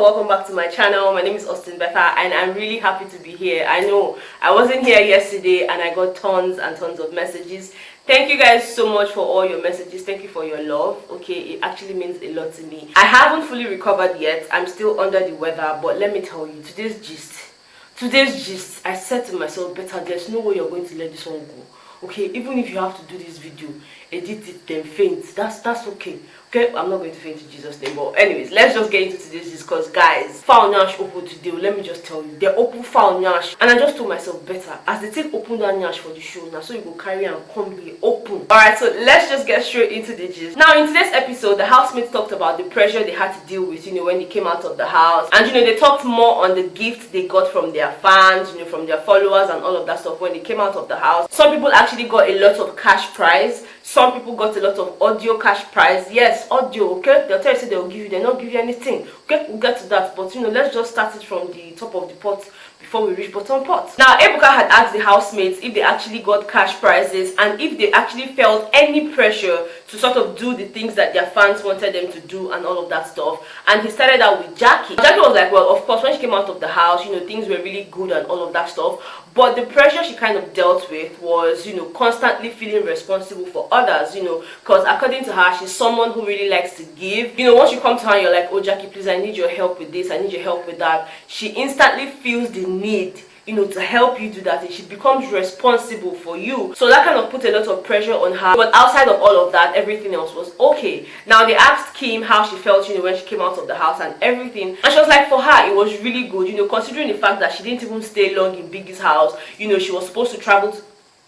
welcome back to my channel. My name is Austin Betha and I'm really happy to be here. I know I wasn't here yesterday and I got tons and tons of messages. Thank you guys so much for all your messages. Thank you for your love. Okay, it actually means a lot to me. I haven't fully recovered yet. I'm still under the weather, but let me tell you, today's gist, I said to myself, Betha, there's no way you're going to let this one go. Okay, even if you have to do this video, edit it, then faint, that's okay. Okay, I'm not going to faint in Jesus' name. But anyways, let's just get into today's because guys, foul nyash open today. Let me just tell you, they open foul nyash, and I just told myself, better as they take open that nyash for the show now, so you go carry and come be open. Alright, so let's just get straight into the gist. Now in today's episode, the housemates talked about the pressure they had to deal with, when they came out of the house, and they talked more on the gift they got from their fans, from their followers and all of that stuff when they came out of the house. Some people actually got a lot of cash prize. Some people got a lot of audio cash prize. Yes, audio, okay? They'll tell you, say they'll give you, they'll not give you anything. Okay, we'll get to that. But, let's just start it from the top of the pot before we reach bottom pot. Now, Ebuka had asked the housemates if they actually got cash prizes and if they actually felt any pressure to sort of do the things that their fans wanted them to do and all of that stuff. And he started out with Jackie. Jackie was like, well, of course, when she came out of the house, things were really good and all of that stuff. But the pressure she kind of dealt with was, constantly feeling responsible for others, because according to her, she's someone who really likes to give. Once you come to her and you're like, oh, Jackie, please, I need your help with this, I need your help with that, she instantly feels the need, to help you do that, and she becomes responsible for you. So that kind of put a lot of pressure on her. But outside of all of that, everything else was okay. Now they asked Kim how she felt, when she came out of the house and everything, and she was like, for her, it was really good, considering the fact that she didn't even stay long in Biggie's house. She was supposed to travel to...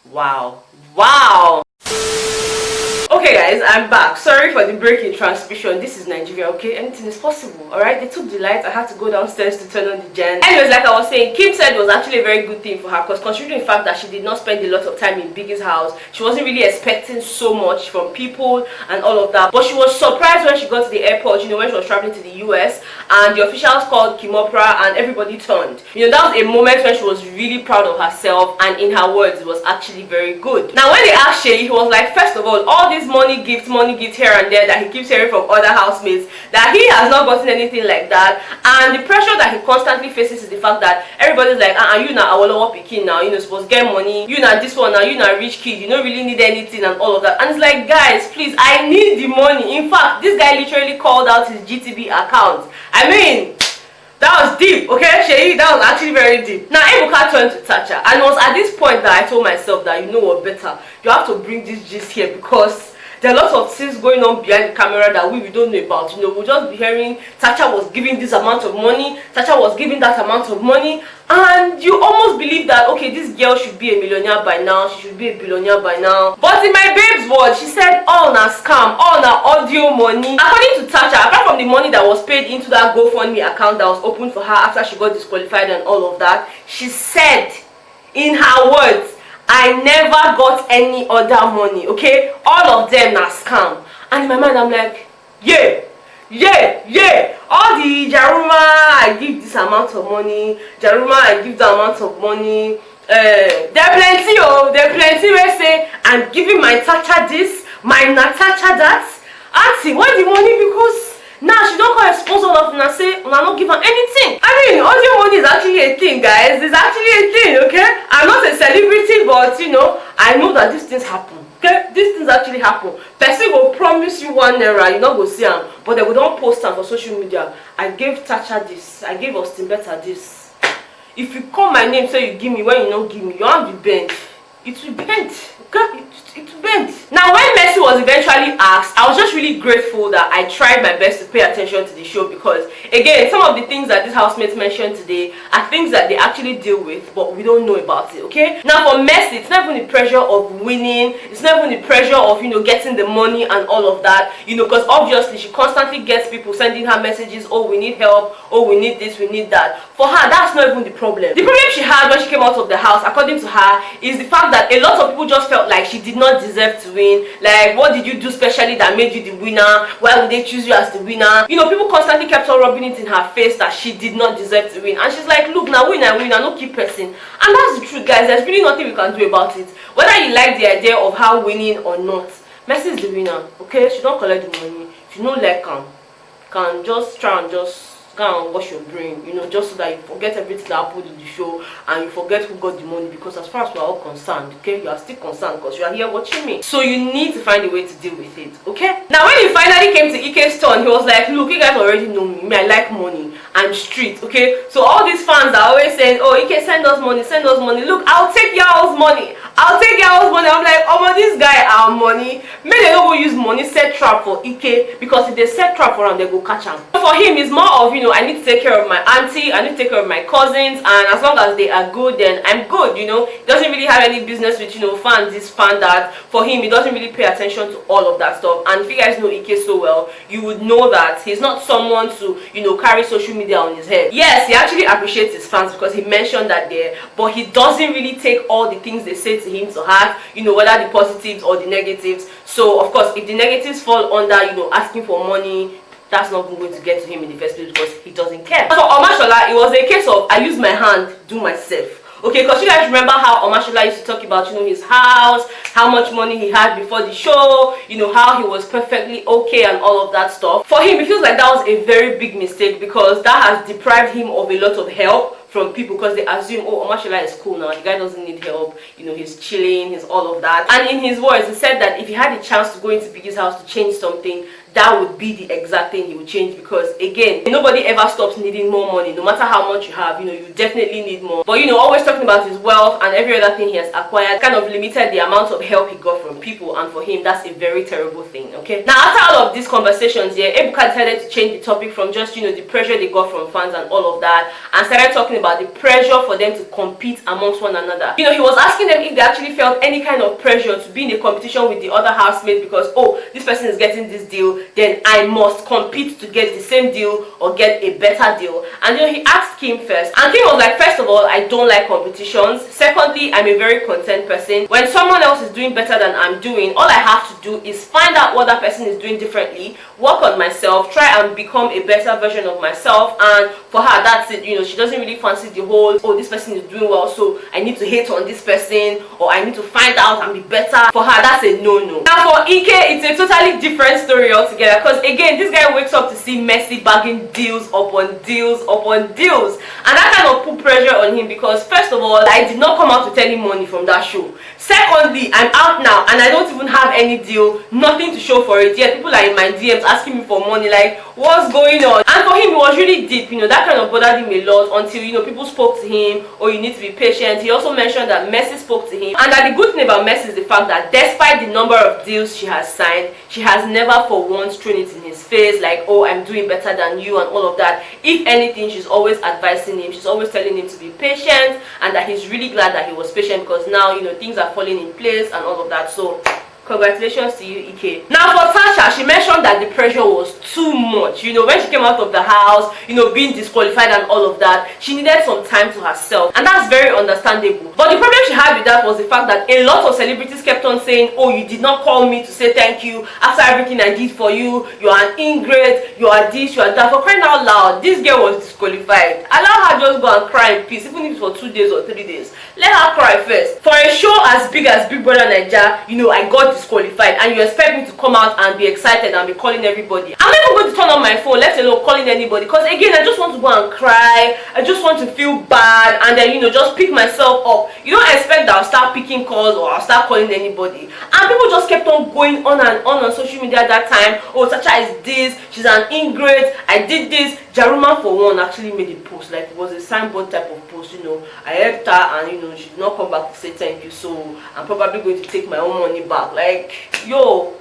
Wow. Okay guys, I'm back. Sorry for the break in transmission. This is Nigeria, okay? Anything is possible, alright? They took the lights. I had to go downstairs to turn on the gen. Anyways, like I was saying, Kim said it was actually a very good thing for her, because considering the fact that she did not spend a lot of time in Biggie's house, she wasn't really expecting so much from people and all of that. But she was surprised when she got to the airport, when she was traveling to the US, and the officials called Kim Opera and everybody turned. That was a moment when she was really proud of herself, and in her words, it was actually very good. Now when they asked Shay, he was like, first of all this money gift here and there that he keeps hearing from other housemates, that he has not gotten anything like that, and the pressure that he constantly faces is the fact that everybody's like, you na awolowo pikin now, supposed to get money, you na this one now, you na rich kid, you don't really need anything and all of that. And it's like, guys, please, I need the money. In fact, this guy literally called out his GTB account. I mean, that was deep, okay, Shay? That was actually very deep. Now, Ebuka turned to Tacha, and it was at this point that I told myself that, what, better, you have to bring this gist here, because there are lots of things going on behind the camera that we don't know about. We'll just be hearing Tacha was giving this amount of money, Tacha was giving that amount of money, and you almost believe that, okay, this girl should be a millionaire by now, she should be a billionaire by now. But in my babe's word, she said all na scam, all na audio money. According to Tacha, apart from the money that was paid into that GoFundMe account that was opened for her after she got disqualified and all of that, she said, in her words, I never got any other money, okay? All of them are scam. And in my mind, I'm like, yeah. All the Jaruma, I give this amount of money. Jaruma, I give that amount of money. There are plenty where say, I'm giving my Tacha this, my Natacha that. Auntie, where the money? Because now she don't call a sponsor of and say, I'm not giving anything. I mean, audio money is actually a thing, guys. It's actually a thing, okay? I'm not a celebrity, but I know that these things happen. Okay? These things actually happen. Person will promise you 1 naira, you not go see them, but they will don't post them for social media. I gave Tacha this, I gave Austin Betha this. If you call my name, say you give me, when you don't give me, you won't be bent. It will bend. Okay? It will bend. Now, when Mercy was eventually asked, I was just really grateful that I tried my best to pay attention to the show, because again, some of the things that these housemates mentioned today are things that they actually deal with, but we don't know about it, okay? Now for Mercy, it's not even the pressure of winning, it's not even the pressure of getting the money and all of that, because obviously she constantly gets people sending her messages, oh, we need help, oh, we need this, we need that. For her, that's not even the problem. The problem she had when she came out of the house, according to her, is the fact that a lot of people just felt like she did not deserve to win. Like, what did you do specially that made you the winner? Why would they choose you as the winner? People constantly kept on rubbing it in her face that she did not deserve to win. And she's like, look, now win, no keep person. And that's the truth, guys. There's really nothing we can do about it. Whether you like the idea of her winning or not, Mercy is the winner, okay? She don't collect the money. If you don't like can just try and just go and wash your brain, you know, just so that you forget everything that happened in the show and you forget who got the money, because as far as we're all concerned, okay, you are still concerned because you are here watching me. So you need to find a way to deal with it, okay? Now when he finally came to Ike's turn, he was like, look, you guys already know me, I like money, I'm street, okay? So all these fans are always saying, oh, Ike, send us money, send us money. Look, I'll take y'all's money. I'll take y'all's money. I'm like, oh, but this guy our money. Maybe they don't go use money set trap for Ike, because if they set trap for him, they go catch him. For him, it's more of, you know, I need to take care of my auntie, I need to take care of my cousins, and as long as they are good, then I'm good, you know. He doesn't really have any business with, you know, fan this, fan that. For him, he doesn't really pay attention to all of that stuff. And if you guys know Ike so well, you would know that he's not someone to, you know, carry social media on his head. Yes, he actually appreciates his fans because he mentioned that there, but he doesn't really take all the things they say to him to heart, you know, whether the positives or the negatives. So of course, if the negatives fall under, you know, asking for money, that's not going to get to him in the first place because he doesn't care. So Omashola, it was a case of I use my hand, do myself. Okay, because you guys remember how Omashola used to talk about, you know, his house, how much money he had before the show, you know, how he was perfectly okay and all of that stuff. For him, it feels like that was a very big mistake because that has deprived him of a lot of help from people, because they assume, oh, Omashola is cool now, the guy doesn't need help, you know, he's chilling, he's all of that. And in his words, he said that if he had a chance to go into Biggie's house to change something, that would be the exact thing he would change, because again, nobody ever stops needing more money. No matter how much you have, you know, you definitely need more. But you know, always talking about his wealth and every other thing he has acquired kind of limited the amount of help he got from people, and for him that's a very terrible thing. Okay, now after all of these conversations, yeah, Ebuka decided to change the topic from just, you know, the pressure they got from fans and all of that, and started talking about the pressure for them to compete amongst one another. You know, he was asking them if they actually felt any kind of pressure to be in a competition with the other housemates, because, oh, this person is getting this deal, then I must compete to get the same deal or get a better deal. And you know, he asked Kim first, and Kim was like, first of all, I don't like competitions. Secondly, I'm a very content person. When someone else is doing better than I'm doing, all I have to do is find out what that person is doing differently, work on myself, try and become a better version of myself. And for her, that's it. You know, she doesn't really fancy the whole, oh, this person is doing well, so I need to hate on this person, or I need to find out and be better. For her, that's a no-no. Now for Ike, it's a totally different story altogether, because again, this guy wakes up to see Messi bagging deals upon deals upon deals, and that kind of put pressure on him, because first of all, I did not come out with any money from that show. Secondly, I'm out now and I don't even have any deal, nothing to show for it. Yet people are in my DMs asking me for money, like, what's going on? And for him, it was really deep, you know, that kind of bothered him a lot, until, you know, people spoke to him, oh, you need to be patient. He also mentioned that Messi spoke to him, and that the good thing about Messi is the fact that despite the number of deals she has signed, she has never for once thrown it in his face like, oh, I'm doing better than you and all of that. If anything, she's always advising him, she's always telling him to be patient, and that he's really glad that he was patient, because now, you know, things are falling in place and all of that. So congratulations to you, Ike. Now for Tacha, she mentioned that the pressure was too much. You know, when she came out of the house, you know, being disqualified and all of that, she needed some time to herself, and that's very understandable. But the problem she had with that was the fact that a lot of celebrities kept on saying, oh, you did not call me to say thank you after everything I did for you, you are an ingrate, you are this, you are that. For crying out loud, this girl was disqualified. Allow her just go and cry in peace, even if it's for 2 days or 3 days. Let her cry first. For a show as big as Big Brother NAIJA, you know, I got disqualified, and you expect me to come out and be excited and be calling everybody. I'm not even going to turn on my phone, let alone calling anybody, because again, I just want to go and cry, I just want to feel bad, and then, you know, just pick myself up. You don't expect that I'll start picking calls or I'll start calling anybody. And people just kept on going on and on social media at that time. Oh, Tacha is this, she's an ingrate, I did this. Jaruma for one actually made a post, like it was a signboard type of post, you know, I helped her, and you know, she did not come back to say thank you, so I'm probably going to take my own money back. Like, yo,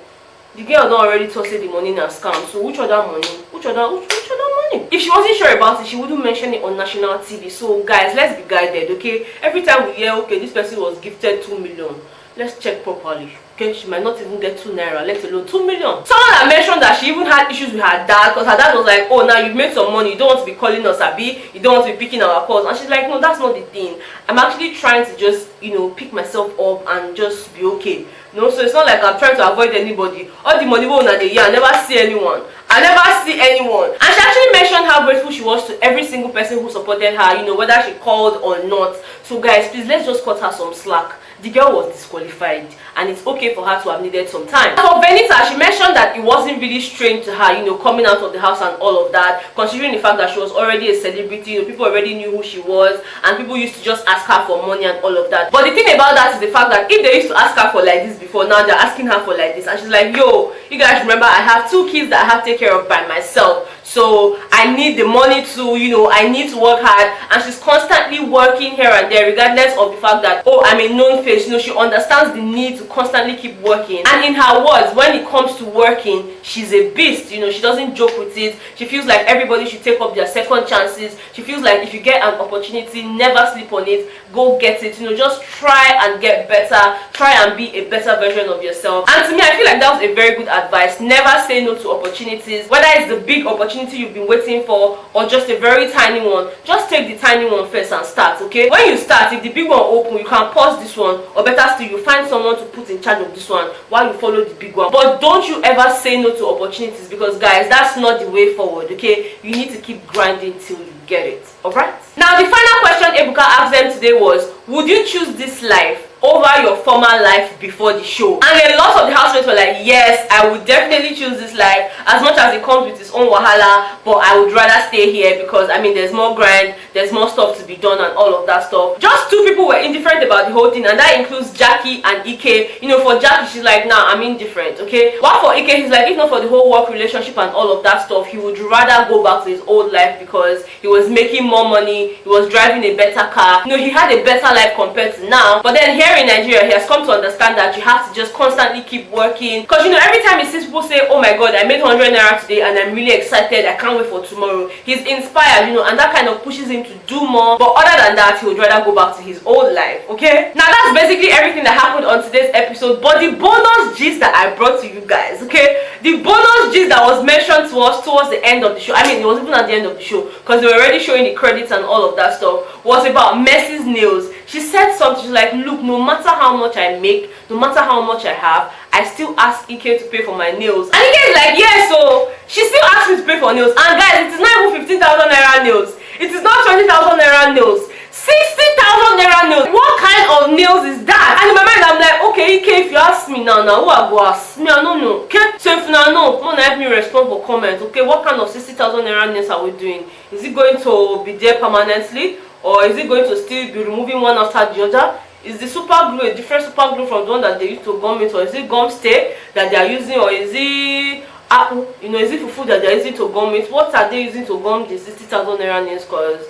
the girl don't already told say the money in a scam, so which other money? Which other money? If she wasn't sure about it, she wouldn't mention it on national TV. So guys, let's be guided, okay? Every time we hear, okay, this person was gifted 2 million, let's check properly. Okay, she might not even get 2 naira, let alone 2 million. Someone had mentioned that she even had issues with her dad, because her dad was like, oh, now you've made some money, you don't want to be calling us, Abi, you don't want to be picking our calls. And she's like, no, that's not the thing. I'm actually trying to just, you know, pick myself up and just be okay. You know, so it's not like I'm trying to avoid anybody. All the money won't the year, I never see anyone. I never see anyone. And she actually mentioned how grateful she was to every single person who supported her, you know, whether she called or not. So guys, please, let's just cut her some slack. the girl was disqualified, and it's okay for her to have needed some time. For Benita, she mentioned that it wasn't really strange to her, coming out of the house and all of that, considering the fact that she was already a celebrity. People already knew who she was, and people used to just ask her for money and all of that. But the thing about that is the fact that if they used to ask her for like this before, now they're asking her for like this, and she's like, yo, you guys remember I have 2 kids that I have to take care of by myself, so I need the money to, I need to work hard. And she's constantly working here and there, regardless of the fact that, oh, I'm a known face. She understands the need to constantly keep working. And in her words, when it comes to working, she's a beast. She doesn't joke with it. She feels like everybody should take up their second chances. She feels like if you get an opportunity, never sleep on it, go get it. Just try and get better, try and be a better version of yourself. And to me, I feel like that was a very good advice. Never say no to opportunities, whether it's the big opportunity you've been waiting for or just a very tiny one. Just take the tiny one first and start. Okay, when you start, if the big one open, you can pause this one, or better still, you find someone to put in charge of this one while you follow the big one. But don't you ever say no to opportunities, because guys, that's not the way forward. Okay, you need to keep grinding till you get it. All right, now the final question Ebuka asked them today was, would you choose this life over your former life before the show? And a lot of the housemates were like, yes, I would definitely choose this life, as much as it comes with its own wahala, but I would rather stay here because there's more grind, there's more stuff to be done and all of that stuff. Just 2 people were indifferent about the whole thing, and that includes Jackie and Ike. For Jackie, she's like, nah, I'm indifferent. Okay, while for Ike, he's like, if not for the whole work relationship and all of that stuff, he would rather go back to his old life because he was making more money, he was driving a better car, he had a better life compared to now. But then here in Nigeria, he has come to understand that you have to just constantly keep working, because every time he sees people say, oh my god, I made 100 naira today and I'm really excited, I can't wait for tomorrow, he's inspired, and that kind of pushes him to do more. But other than that, he would rather go back to his old life. Okay, now that's basically everything that happened on today's episode. But the bonus gist that I brought to you guys, okay, the bonus gist that was mentioned to us towards the end of the show, it was even at the end of the show because they were already showing the credits and all of that stuff, was about Mercy's nails. She said something, she's like, look, no matter how much I make, no matter how much I have, I still ask Ike to pay for my nails. And Ike is like, yeah, so she still asks me to pay for nails. And guys, it is not even 15,000 naira nails, it is not 20,000 naira nails, 60,000 naira nails. What kind of nails is that? And in my mind, I'm like, okay, Ike, if you ask me now, who I go ask me? I don't know. Okay, so if now no, come on, help me respond for comment. Okay, what kind of 60,000 naira nails are we doing? Is it going to be there permanently, or is it going to still be removing one after the other? Is the super glue a different super glue from the one that they used to gum it, or is it gum stay that they are using, or is it is it fufu that they are using to gum it? What are they using to gum the 60,000 naira nails? Cause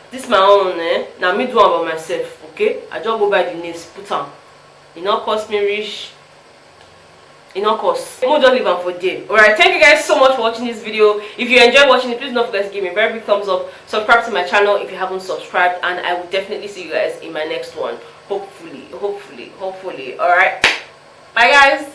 this my own, now me do one by myself. Okay, I just go buy the nails, put on. It not cost me rich. It not cost. We'll just leave them for day. Alright, thank you guys so much for watching this video. If you enjoyed watching it, please don't forget to give me a very big thumbs up. Subscribe to my channel if you haven't subscribed, and I will definitely see you guys in my next one. Hopefully. Alright, bye guys.